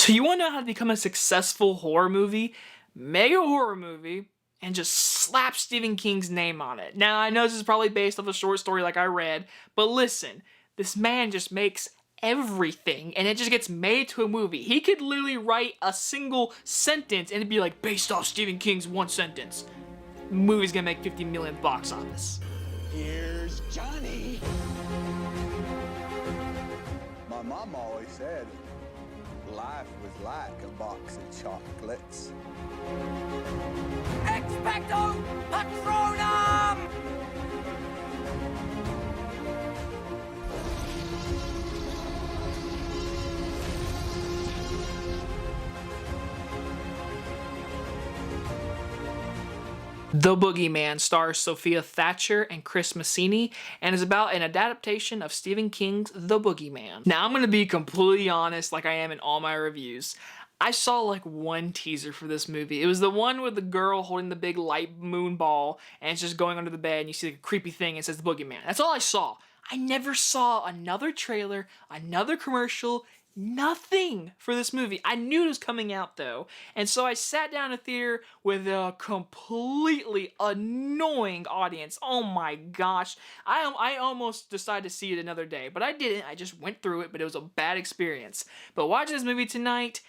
So you want to know how to become a successful horror movie? Make a horror movie and just slap Stephen King's name on it. Now, I know this is probably based off a short story like I read, but listen, this man just makes everything and it just gets made to a movie. He could literally write a single sentence and it'd be like, based off Stephen King's one sentence. The movie's gonna make 50 million box office. Here's Johnny. My mom always said life was like a box of chocolates. Expecto Patronum! The Boogeyman stars Sophia Thatcher and Chris Messini and is about an adaptation of Stephen King's The Boogeyman. Now, I'm going to be completely honest like I am in all my reviews. I saw like one teaser for this movie. It was the one with the girl holding the big light moon ball and it's just going under the bed and you see like a creepy thing and it says The Boogeyman. That's all I saw. I never saw another trailer, another commercial, nothing for this movie. I knew it was coming out though, and so I sat down in a theater with a completely annoying audience. Oh my gosh, I almost decided to see it another day, but I didn't. I just went through it, but it was a bad experience. But watching this movie tonight,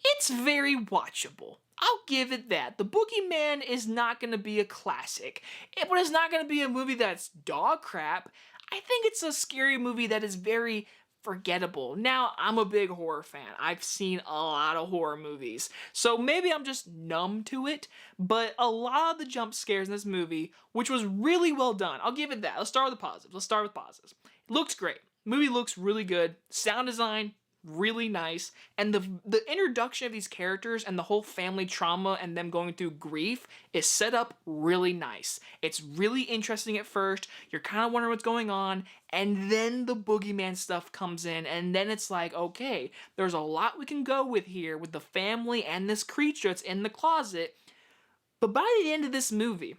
it's very watchable. I'll give it that. The Boogeyman is not going to be a classic, but it's not going to be a movie that's dog crap. I think it's a scary movie that is very forgettable. Now, I'm a big horror fan. I've seen a lot of horror movies, so maybe I'm just numb to it, but a lot of the jump scares in this movie, which was really well done, I'll give it that. Let's start with the positives. Let's start with positives. It looks great. Movie looks really good. Sound design, really nice, and the introduction of these characters and the whole family trauma and them going through grief is set up really nice. It's really interesting at first. You're kind of wondering what's going on, and then the Boogeyman stuff comes in, and then it's like, okay, there's a lot we can go with here with the family and this creature that's in the closet. But by the end of this movie,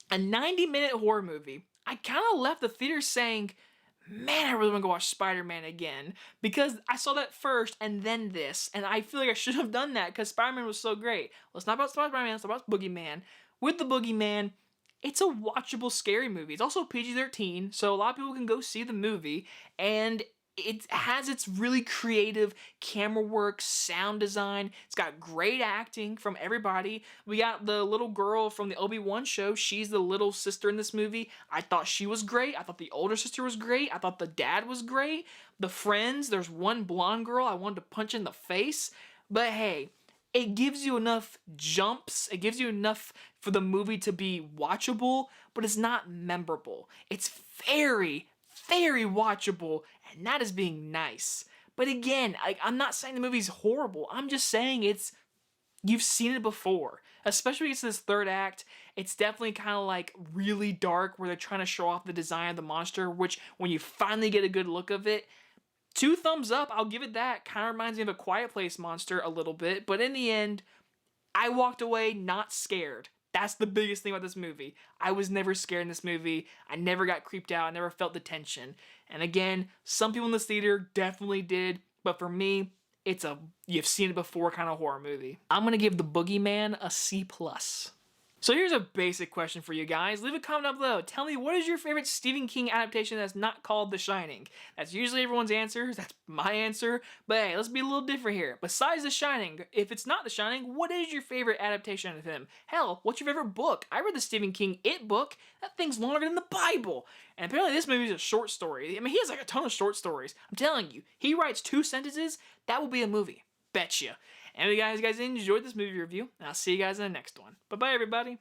a 90-minute horror movie, I kind of left the theater saying, man, I really want to go watch Spider-Man again, because I saw that first and then this, and I feel like I should have done that because Spider-Man was so great. Well, it's not about Spider-Man, it's about Boogeyman. With The Boogeyman, it's a watchable scary movie. It's also PG-13, so a lot of people can go see the movie, and it has its really creative camera work, sound design. It's got great acting from everybody. We got the little girl from the Obi-Wan show. She's the little sister in this movie. I thought she was great. I thought the older sister was great. I thought the dad was great. The friends, there's one blonde girl I wanted to punch in the face. But hey, it gives you enough jumps. It gives you enough for the movie to be watchable, but it's not memorable. It's very watchable, and that is being nice. But again, I'm not saying the movie's horrible. I'm just saying you've seen it before. Especially when it gets to this third act, it's definitely kind of like really dark where they're trying to show off the design of the monster, which when you finally get a good look of it, 2 thumbs up, I'll give it that. Kind of reminds me of a Quiet Place monster a little bit, but in the end, I walked away not scared. That's the biggest thing about this movie. I was never scared in this movie. I never got creeped out. I never felt the tension. And again, some people in this theater definitely did, but for me, it's a you've seen it before kind of horror movie. I'm gonna give The Boogeyman a C+. So here's a basic question for you guys. Leave a comment down below. Tell me, what is your favorite Stephen King adaptation that's not called The Shining? That's usually everyone's answer. That's my answer. But hey, let's be a little different here. Besides The Shining, if it's not The Shining, what is your favorite adaptation of him? Hell, what's your favorite book? I read the Stephen King It book. That thing's longer than the Bible. And apparently this movie is a short story. I mean, he has like a ton of short stories. I'm telling you, he writes 2 sentences, that will be a movie. Betcha. Anyway, guys enjoyed this movie review, and I'll see you guys in the next one. Bye-bye, everybody.